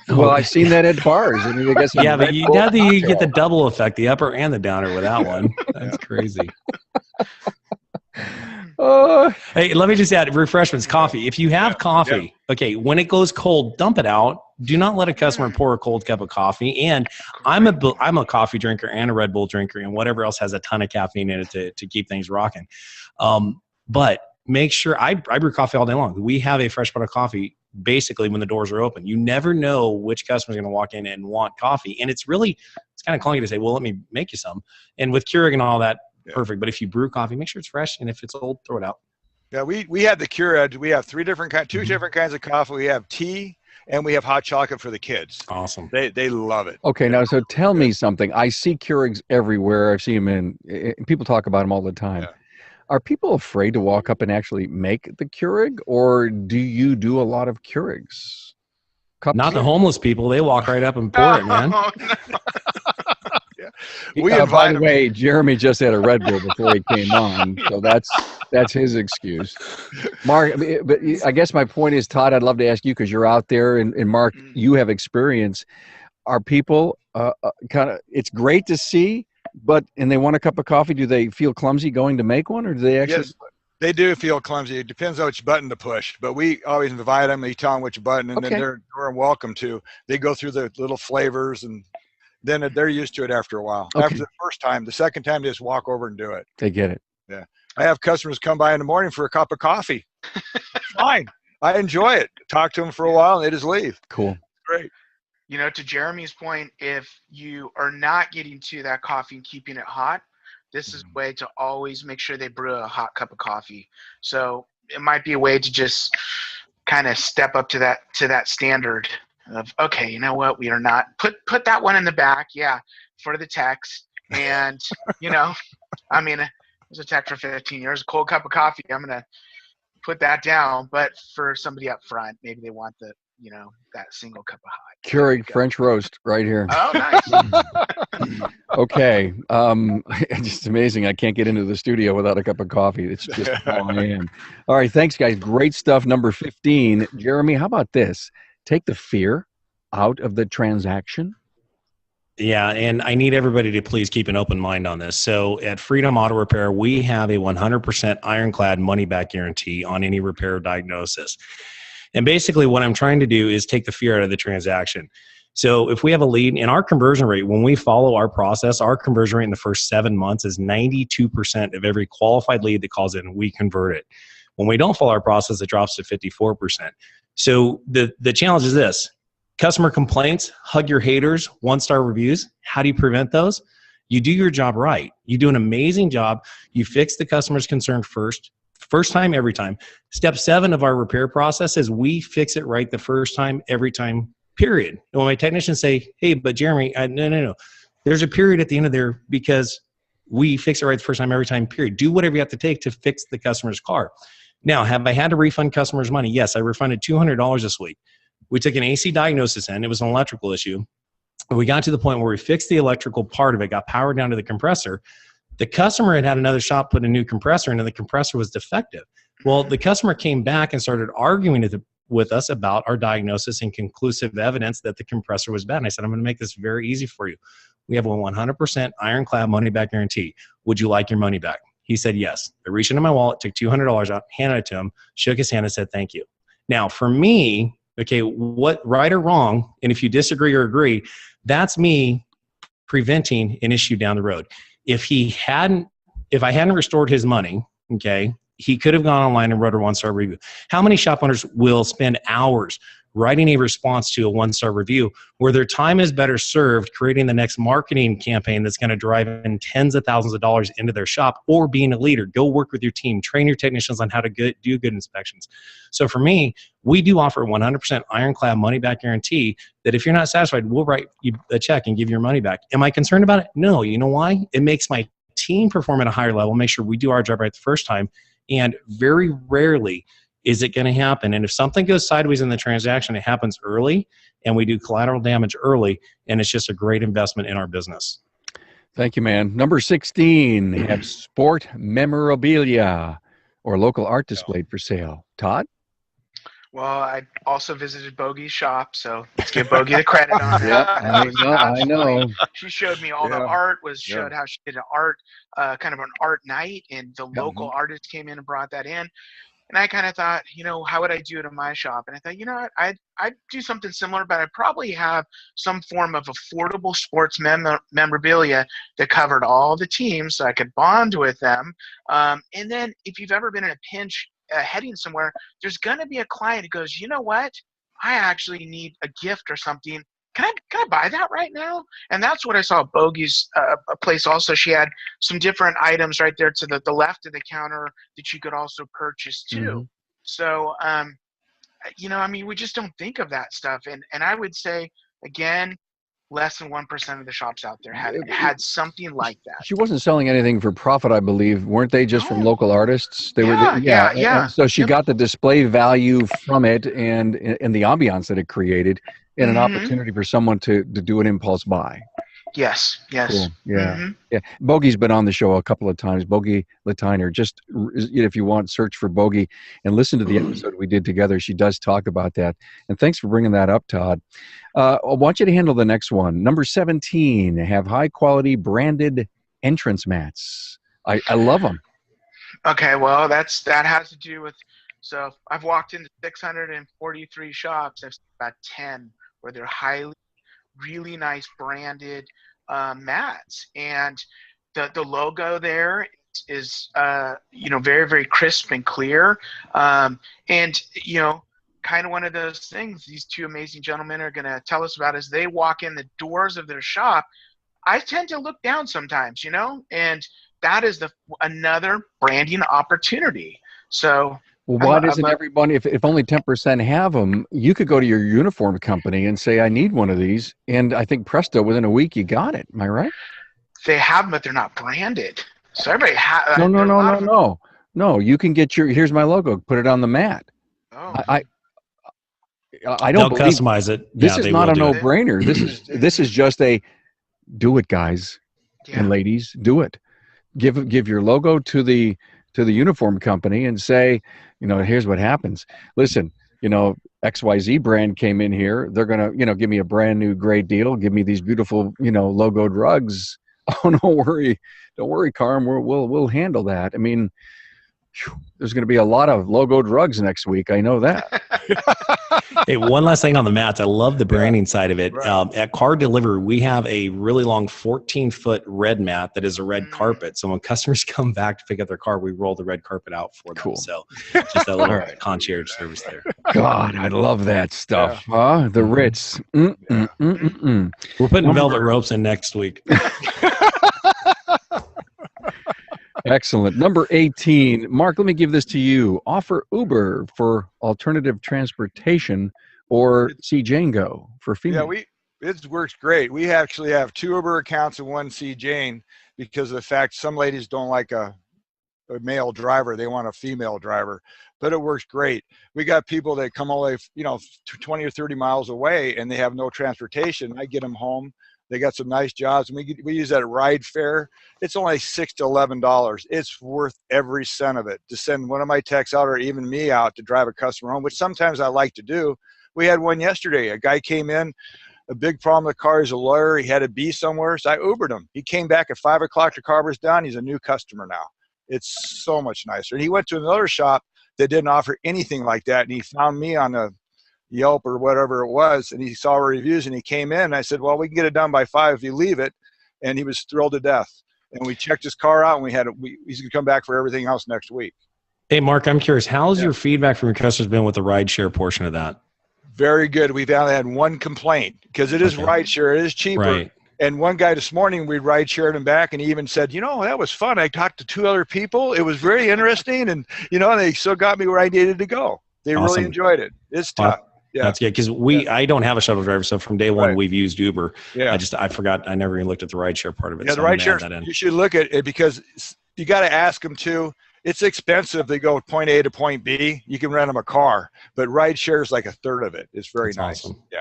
Well, I've seen that at bars. I mean, I guess Yeah, but Red Bull you get the cocktail. double effect, the upper and the downer with that one. That's crazy. Hey, let me just add refreshments, coffee. If you have coffee, okay, when it goes cold, dump it out. Do not let a customer pour a cold cup of coffee. And I'm a coffee drinker and a Red Bull drinker and whatever else has a ton of caffeine in it to keep things rocking. But make sure I brew coffee all day long. We have a fresh pot of coffee basically when the doors are open. You never know which customer is going to walk in and want coffee. And it's kind of clunky to say, well, let me make you some. And with Keurig and all that, perfect. But if you brew coffee, make sure it's fresh. And if it's old, throw it out. Yeah, we have the Keurig. We have two different kinds of coffee. We have tea and we have hot chocolate for the kids. Awesome. They love it. Okay, now so tell me something. I see Keurigs everywhere. I've seen them people talk about them all the time. Yeah. Are people afraid to walk up and actually make the Keurig, or do you do a lot of Keurigs? Cups? Not the homeless people. They walk right up and pour it, man. Oh, no. We by invite the them. way, Jeremy just had a Red Bull before he came on, so that's his excuse. Mark, but I guess my point is, Todd, I'd love to ask you because you're out there, and Mark, you have experience. Are people kind of? It's great to see, and they want a cup of coffee. Do they feel clumsy going to make one, or do they actually? Yes, they do feel clumsy. It depends on which button to push, but we always invite them. We tell them which button, and then they're welcome to. They go through the little flavors, and then they're used to it after a while. Okay. After the first time, the second time, they just walk over and do it. They get it. Yeah, I have customers come by in the morning for a cup of coffee. Fine, I enjoy it. Talk to them for a while, and they just leave. Cool. Great. You know, to Jeremy's point, if you are not getting to that coffee and keeping it hot, this is a way to always make sure they brew a hot cup of coffee. So it might be a way to just kind of step up to that standard of, okay, you know what, we are not put that one in the back, for the text. And you know, I mean, it was a tech for 15 years, a cold cup of coffee, I'm gonna put that down. But for somebody up front, maybe they want that single cup of hot Keurig French roast right here. Oh, nice. Okay. It's just amazing. I can't get into the studio without a cup of coffee. It's just how I am. All right. Thanks, guys. Great stuff. Number 15. Jeremy, how about this? Take the fear out of the transaction. Yeah, and I need everybody to please keep an open mind on this. So at Freedom Auto Repair, we have a 100% ironclad money-back guarantee on any repair or diagnosis. And basically what I'm trying to do is take the fear out of the transaction. So if we have a lead, and our conversion rate, when we follow our process, our conversion rate in the first 7 months is 92% of every qualified lead that calls in, we convert it. When we don't follow our process, it drops to 54%. So the challenge is this: customer complaints, hug your haters, 1-star reviews. How do you prevent those? You do your job right. You do an amazing job. You fix the customer's concern first time, every time. Step 7 of our repair process is we fix it right the first time, every time, period. And when my technicians say, hey, but Jeremy, no. There's a period at the end of there because we fix it right the first time, every time, period. Do whatever you have to take to fix the customer's car. Now, have I had to refund customers money? Yes, I refunded $200 this week. We took an AC diagnosis in. It was an electrical issue. We got to the point where we fixed the electrical part of it, got power down to the compressor. The customer had another shop put a new compressor in, and the compressor was defective. Well, the customer came back and started arguing with us about our diagnosis and conclusive evidence that the compressor was bad. And I said, I'm going to make this very easy for you. We have a 100% ironclad money-back guarantee. Would you like your money back? He said yes. I reached into my wallet, took $200 out, handed it to him, shook his hand, and said thank you. Now, for me, okay, what right or wrong, and if you disagree or agree, that's me preventing an issue down the road. If I hadn't restored his money, okay, he could have gone online and wrote a 1-star review. How many shop owners will spend hours writing a response to a 1-star review where their time is better served creating the next marketing campaign that's going to drive in tens of thousands of dollars into their shop, or being a leader? Go work with your team, train your technicians on how to do good inspections. So for me, we do offer a 100% ironclad money back guarantee that if you're not satisfied, we'll write you a check and give your money back. Am I concerned about it? No. You know why? It makes my team perform at a higher level, make sure we do our job right the first time, and very rarely is it going to happen. And if something goes sideways in the transaction, it happens early, and we do collateral damage early, and it's just a great investment in our business. Thank you, man. Number 16, have sport memorabilia or local art displayed for sale. Todd? Well, I also visited Bogey's shop, so let's give Bogey the credit on that. I know. She showed me all the art, showed how she did an art, kind of an art night, and the local artist came in and brought that in. And I kind of thought, how would I do it in my shop? And I thought, I'd do something similar, but I'd probably have some form of affordable sports memorabilia that covered all the teams so I could bond with them. And then if you've ever been in a pinch heading somewhere, there's going to be a client who goes, you know what? I actually need a gift or something. Can I buy that right now? And that's what I saw at Bogey's place also. She had some different items right there to the left of the counter that you could also purchase too. Mm-hmm. So, we just don't think of that stuff. And I would say, again, less than 1% of the shops out there had something like that. She wasn't selling anything for profit, I believe. Weren't they just from local artists? They were. And so she got the display value from it and the ambiance that it created, and an opportunity for someone to do an impulse buy. Yes. Cool. Yeah. Bogey's been on the show a couple of times. Bogey Latiner. Just if you want, search for Bogey and listen to the episode we did together. She does talk about that. And thanks for bringing that up, Todd. I want you to handle the next one. Number 17. Have high quality branded entrance mats. I love them. Okay. Well, that has to do with. So I've walked into 643 shops. I've seen about 10 where they're really nice branded mats, and the logo there is very, very crisp and clear, and kind of one of those things these two amazing gentlemen are going to tell us about as they walk in the doors of their shop. I tend to look down sometimes, and that is another branding opportunity. So well, why doesn't everybody, if only 10% have them, you could go to your uniform company and say, I need one of these. And I think presto, within a week, you got it. Am I right? They have them, but they're not branded. So everybody has. No, you can get here's my logo, put it on the mat. Oh. I don't believe, customize it. This is not a no-brainer. This is just a do it, guys and ladies, do it. Give your logo to the uniform company and say, here's what happens. Listen, XYZ brand came in here. They're going to, give me a brand new great deal. Give me these beautiful, logoed rugs. Oh, don't worry, Carm. We'll handle that. I mean, There's going to be a lot of logo drugs next week. I know that. Hey, one last thing on the mats. I love the branding side of it. Right. At Car Delivery, we have a really long 14-foot red mat that is a red Mm. carpet. So when customers come back to pick up their car, we roll the red carpet out for them. Cool. So just that little All right. concierge service there. God, I love that stuff. Huh? The Ritz. We're putting velvet ropes in next week. Excellent. Number 18. Mark, let me give this to you. Offer Uber for alternative transportation or see Jane Go for female. Yeah, it works great. We actually have 2 Uber accounts and 1 C Jane because of the fact some ladies don't like a male driver. They want a female driver, but it works great. We got people that come all the way, 20 or 30 miles away and they have no transportation. I get them home. They got some nice jobs, and we use that ride fare. It's only $6 to $11. It's worth every cent of it to send one of my techs out or even me out to drive a customer home, which sometimes I like to do. We had one yesterday. A guy came in, a big problem with the car. He's a lawyer. He had to be somewhere, so I Ubered him. He came back at 5 o'clock. The car was done. He's a new customer now. It's so much nicer. And he went to another shop that didn't offer anything like that, and he found me on a Yelp or whatever it was, and he saw our reviews and he came in and I said, well, we can get it done by 5 if you leave it. And he was thrilled to death. And we checked his car out and he's gonna come back for everything else next week. Hey, Mark, I'm curious, how's your feedback from your customers been with the rideshare portion of that? Very good. We've only had one complaint because it is rideshare, it is cheaper. Right. And one guy this morning, we ride shared him back, and he even said, that was fun. I talked to 2 other people. It was very interesting, and they still got me where I needed to go. They really enjoyed it. It's tough. Yeah. That's good because I don't have a shuttle driver, so from day one we've used Uber. Yeah. I forgot. I never even looked at the rideshare part of it. Yeah, so the rideshare. You should look at it because you got to ask them too. It's expensive. They go point A to point B. You can rent them a car, but rideshare is like a third of it. It's very nice. Awesome. Yeah.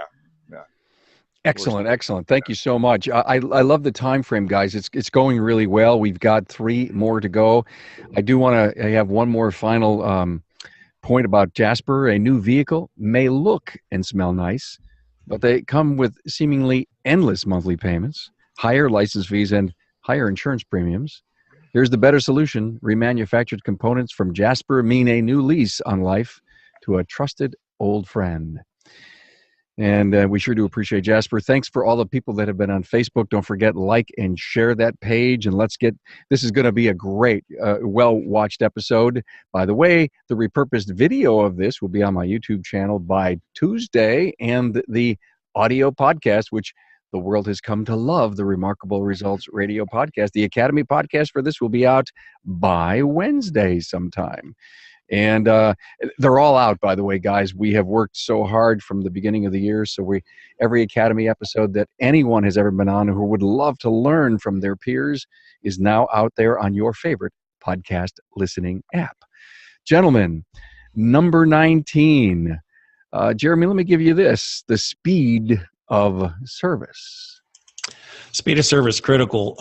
Excellent. Thank you so much. I love the time frame, guys. It's going really well. We've got 3 more to go. I do want to have one more final point about Jasper. A new vehicle may look and smell nice, but they come with seemingly endless monthly payments, higher license fees, and higher insurance premiums. Here's the better solution. Remanufactured components from Jasper mean a new lease on life to a trusted old friend. And we sure do appreciate Jasper. Thanks for all the people that have been on Facebook. Don't forget, like and share that page. And this is going to be a great, well-watched episode. By the way, the repurposed video of this will be on my YouTube channel by Tuesday, and the audio podcast, which the world has come to love, the Remarkable Results Radio podcast. The Academy podcast for this will be out by Wednesday sometime. And they're all out, by the way, guys. We have worked so hard from the beginning of the year. So every Academy episode that anyone has ever been on who would love to learn from their peers is now out there on your favorite podcast listening app. Gentlemen, number 19. Jeremy, let me give you this: the speed of service. Speed of service, critical.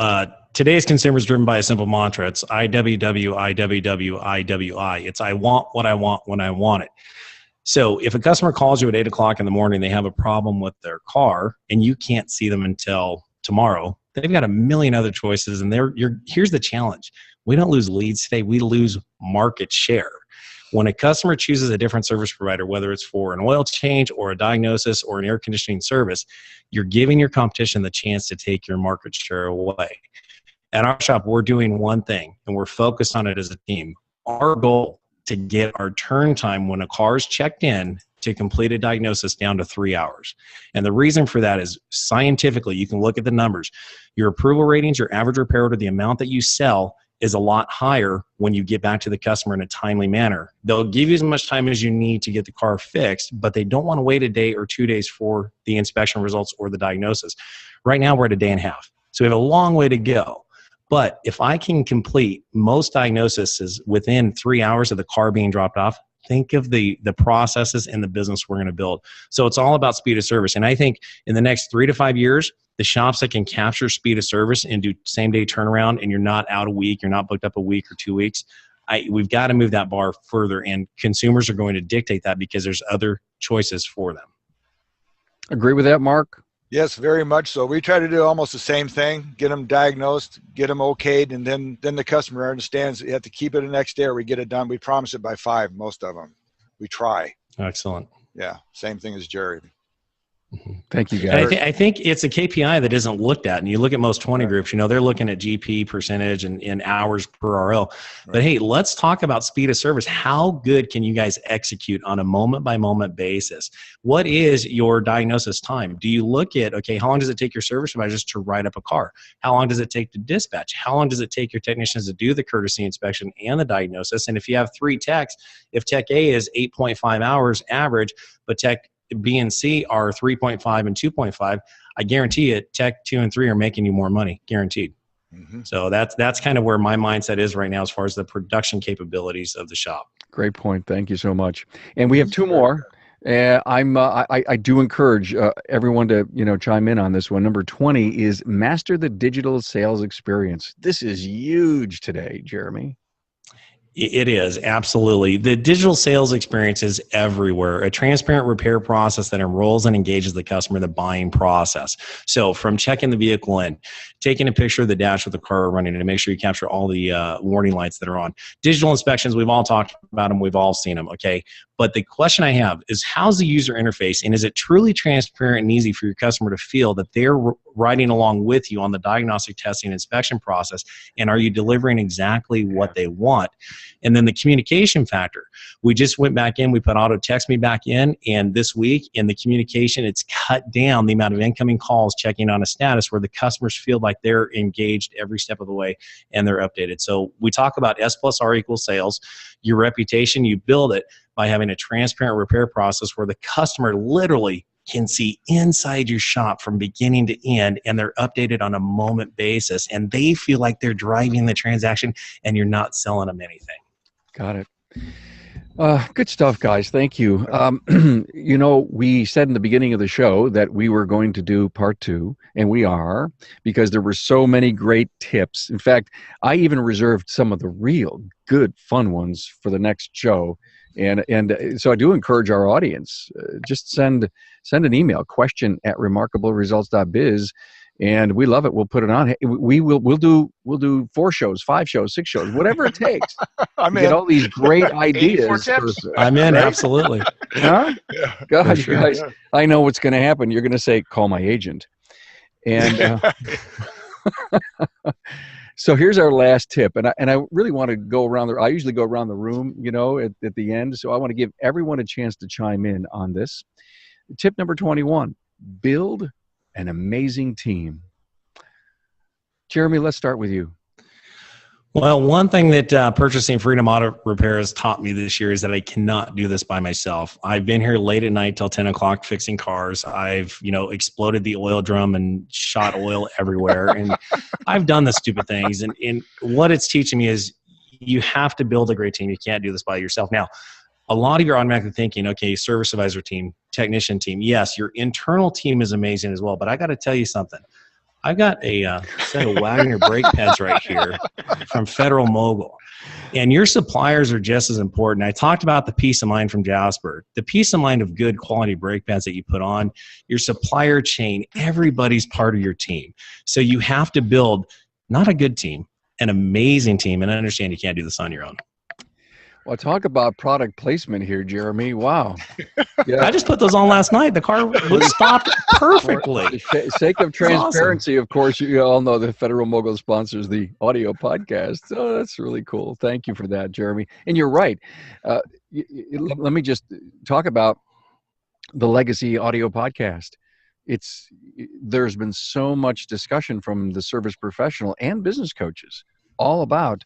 Today's consumer is driven by a simple mantra. It's IWW, IWW, IWI. It's I want what I want when I want it. So if a customer calls you at 8 o'clock in the morning, they have a problem with their car, and you can't see them until tomorrow, they've got a million other choices. And here's the challenge. We don't lose leads today. We lose market share. When a customer chooses a different service provider, whether it's for an oil change or a diagnosis or an air conditioning service, you're giving your competition the chance to take your market share away. At our shop, we're doing one thing, and we're focused on it as a team. Our goal to get our turn time when a car is checked in to complete a diagnosis down to 3 hours. And the reason for that is scientifically, you can look at the numbers. Your approval ratings, your average repair order, the amount that you sell is a lot higher when you get back to the customer in a timely manner. They'll give you as much time as you need to get the car fixed, but they don't want to wait a day or 2 days for the inspection results or the diagnosis. Right now, we're at a day and a half. So we have a long way to go. But if I can complete most diagnoses within 3 hours of the car being dropped off, think of the processes and the business we're going to build. So it's all about speed of service. And I think in the next 3 to 5 years, the shops that can capture speed of service and do same-day turnaround, and you're not out a week, you're not booked up a week or 2 weeks, we've got to move that bar further. And consumers are going to dictate that because there's other choices for them. Agree with that, Mark? Yes, very much so. We try to do almost the same thing, get them diagnosed, get them okayed, and then the customer understands you have to keep it the next day or we get it done. We promise it by 5, most of them. We try. Excellent. Yeah, same thing as Jerry. Thank you, And guys. I think it's a KPI that isn't looked at. And you look at most 20 groups, they're looking at GP percentage and hours per RO. But hey, let's talk about speed of service. How good can you guys execute on a moment by moment basis? What is your diagnosis time? Do you look at, okay, how long does it take your service advisors to write up a car? How long does it take to dispatch? How long does it take your technicians to do the courtesy inspection and the diagnosis? And if you have 3 techs, if tech A is 8.5 hours average, but tech B and C are 3.5 and 2.5, I guarantee it, tech 2 and 3 are making you more money, guaranteed. Mm-hmm. So that's kind of where my mindset is right now as far as the production capabilities of the shop. Great point. Thank you so much. And we have 2 more. I do encourage everyone to chime in on this one. Number 20 is master the digital sales experience. This is huge today, Jeremy. It is, absolutely. The digital sales experience is everywhere. A transparent repair process that enrolls and engages the customer in the buying process. So from checking the vehicle in, taking a picture of the dash with the car running to make sure you capture all the warning lights that are on. Digital inspections, we've all talked about them. We've all seen them, okay? But the question I have is, how's the user interface, and is it truly transparent and easy for your customer to feel that they're riding along with you on the diagnostic testing inspection process, and are you delivering exactly what they want? And then the communication factor. We just went back in, we put auto text me back in, and this week in the communication, it's cut down the amount of incoming calls checking on a status where the customers feel like they're engaged every step of the way and they're updated. So we talk about S plus R equals sales. Your reputation, you build it by having a transparent repair process where the customer literally can see inside your shop from beginning to end, and they're updated on a moment basis, and they feel like they're driving the transaction and you're not selling them anything. Got it. Good stuff, guys. Thank you. We said in the beginning of the show that we were going to do part 2, and we are, because there were so many great tips. In fact, I even reserved some of the real good, fun ones for the next show. And so I do encourage our audience, just send an email, question@remarkableresults.biz, and we love it. We'll put it on. We'll do 4 shows, 5 shows, 6 shows, whatever it takes. Get all these great ideas. I'm in, absolutely. Huh? Yeah. God, sure. you guys, I know what's going to happen. You're going to say, call my agent. And so here's our last tip. And I really want to go around I usually go around the room, at the end. So I want to give everyone a chance to chime in on this. Tip number 21, build an amazing team. Jeremy, let's start with you. Well, one thing that Purchasing Freedom Auto Repair has taught me this year is that I cannot do this by myself. I've been here late at night till 10 o'clock fixing cars. I've, exploded the oil drum and shot oil everywhere. And I've done the stupid things. And what it's teaching me is you have to build a great team. You can't do this by yourself. Now, a lot of you are automatically thinking, okay, service advisor team, technician team. Yes, your internal team is amazing as well. But I got to tell you something. I've got a set of Wagner brake pads right here from Federal Mogul. And your suppliers are just as important. I talked about the peace of mind from Jasper. The peace of mind of good quality brake pads that you put on, your supplier chain, everybody's part of your team. So you have to build not a good team, an amazing team. And I understand you can't do this on your own. Well, talk about product placement here, Jeremy. Wow. Yeah. I just put those on last night. The car was stopped perfectly. For the sake of transparency, of course, you all know that Federal Mogul sponsors the audio podcast. So that's really cool. Thank you for that, Jeremy. And you're right. Let me just talk about the Legacy Audio podcast. There's been so much discussion from the service professional and business coaches all about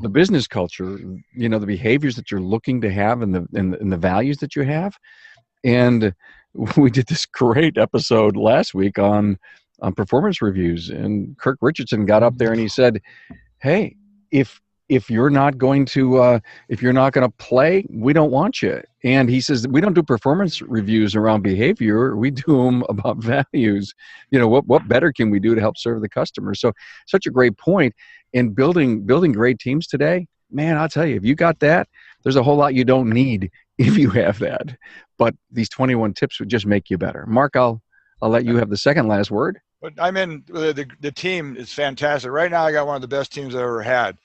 the business culture, the behaviors that you're looking to have and the values that you have. And we did this great episode last week on performance reviews, and Kirk Richardson got up there and he said, hey, if you're not going to play, we don't want you. And he says, we don't do performance reviews around behavior. We do them about values. What better can we do to help serve the customer? So such a great point. In building great teams today, man, I'll tell you, if you got that, there's a whole lot you don't need if you have that. But these 21 tips would just make you better. Mark, I'll I'll let you have the second last word. But I'm in the team is fantastic. Right now, I got one of the best teams I've ever had.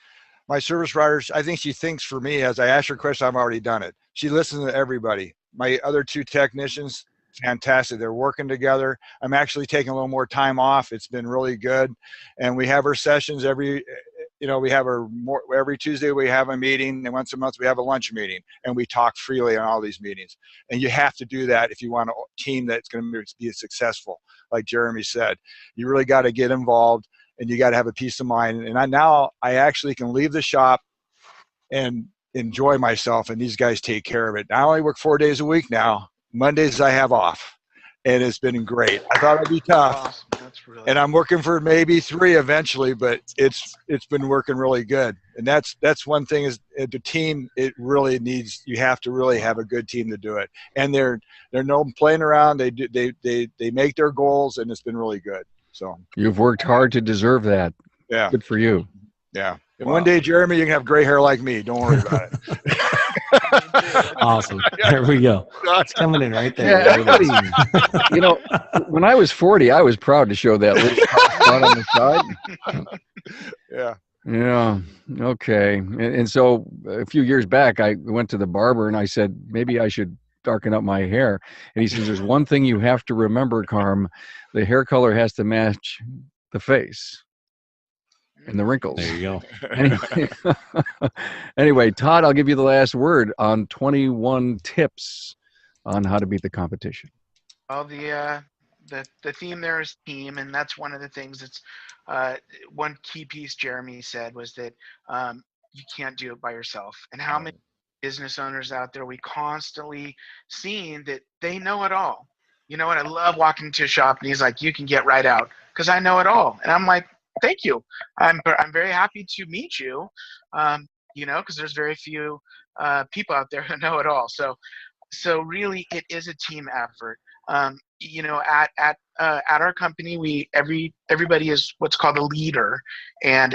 My service riders, I think she thinks for me, as I ask her a question, I've already done it. She listens to everybody. My other two technicians, fantastic. They're working together. I'm actually taking a little more time off. It's been really good. And we have our sessions we have every Tuesday we have a meeting, and once a month we have a lunch meeting, and we talk freely on all these meetings. And you have to do that if you want a team that's going to be successful. Like Jeremy said, you really got to get involved, and you got to have a peace of mind. And now I actually can leave the shop and enjoy myself, and these guys take care of it. I only work 4 days a week now. Mondays I have off, and it's been great. I thought it'd be tough. Awesome. And I'm working for maybe 3 eventually, but it's been working really good. And that's one thing is the team. It really needs. You have to really have a good team to do it. And they're no playing around. They make their goals, and it's been really good. So You've worked hard to deserve that. yeah, Good for you. yeah. And one day, Jeremy, you can have gray hair like me. Don't worry about it. Awesome. There we go. It's coming in right there. Yeah, everybody, when I was 40, I was proud to show that little spot on the side. Yeah. Yeah. Okay. And so a few years back, I went to the barber and I said, maybe I should darken up my hair. And he says, there's one thing you have to remember, Carm. The hair color has to match the face and the wrinkles. There you go. Anyway, Todd, I'll give you the last word on 21 tips on how to beat the competition. Well, the theme there is team, and that's one of the things that's one key piece Jeremy said was that you can't do it by yourself. And how many business owners out there we constantly seeing that they know it all. You know what? I love walking to a shop and he's like, you can get right out because I know it all. And I'm like, thank you. I'm very happy to meet you. Because there's very few people out there who know it all. So really, it is a team effort. At our company, everybody is what's called a leader, and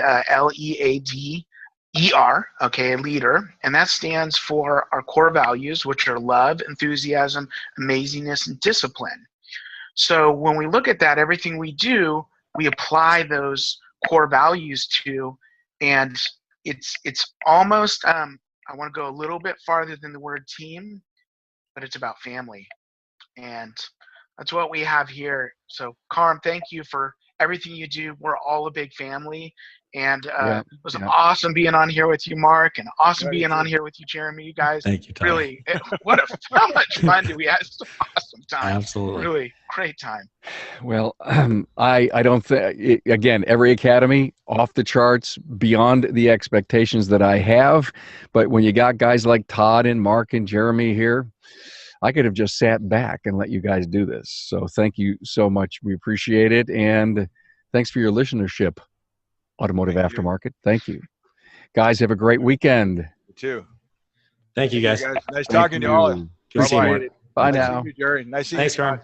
LEADER, okay, a leader, and that stands for our core values, which are love, enthusiasm, amazingness, and discipline. So when we look at that, everything we do, we apply those core values to, and it's almost I want to go a little bit farther than the word team, but it's about family, and that's what we have here. So Carm, thank you for everything you do. We're all a big family, and it was awesome being on here with you, Mark, and awesome being on here with you, Jeremy. You guys, thank you, Tom. Really, how much fun did we have? It's an awesome time. Absolutely. Really great time. Well, I don't think, again, every academy off the charts, beyond the expectations that I have. But when you got guys like Todd and Mark and Jeremy here, I could have just sat back and let you guys do this. So thank you so much. We appreciate it. And thanks for your listenership, Automotive Aftermarket. Thank you. Guys, have a great weekend. You too. Thank you, guys. Nice talking to you all. Good seeing you, Mark. Bye Nice now. seeing you, Jerry. Nice seeing Thanks, you. Carm.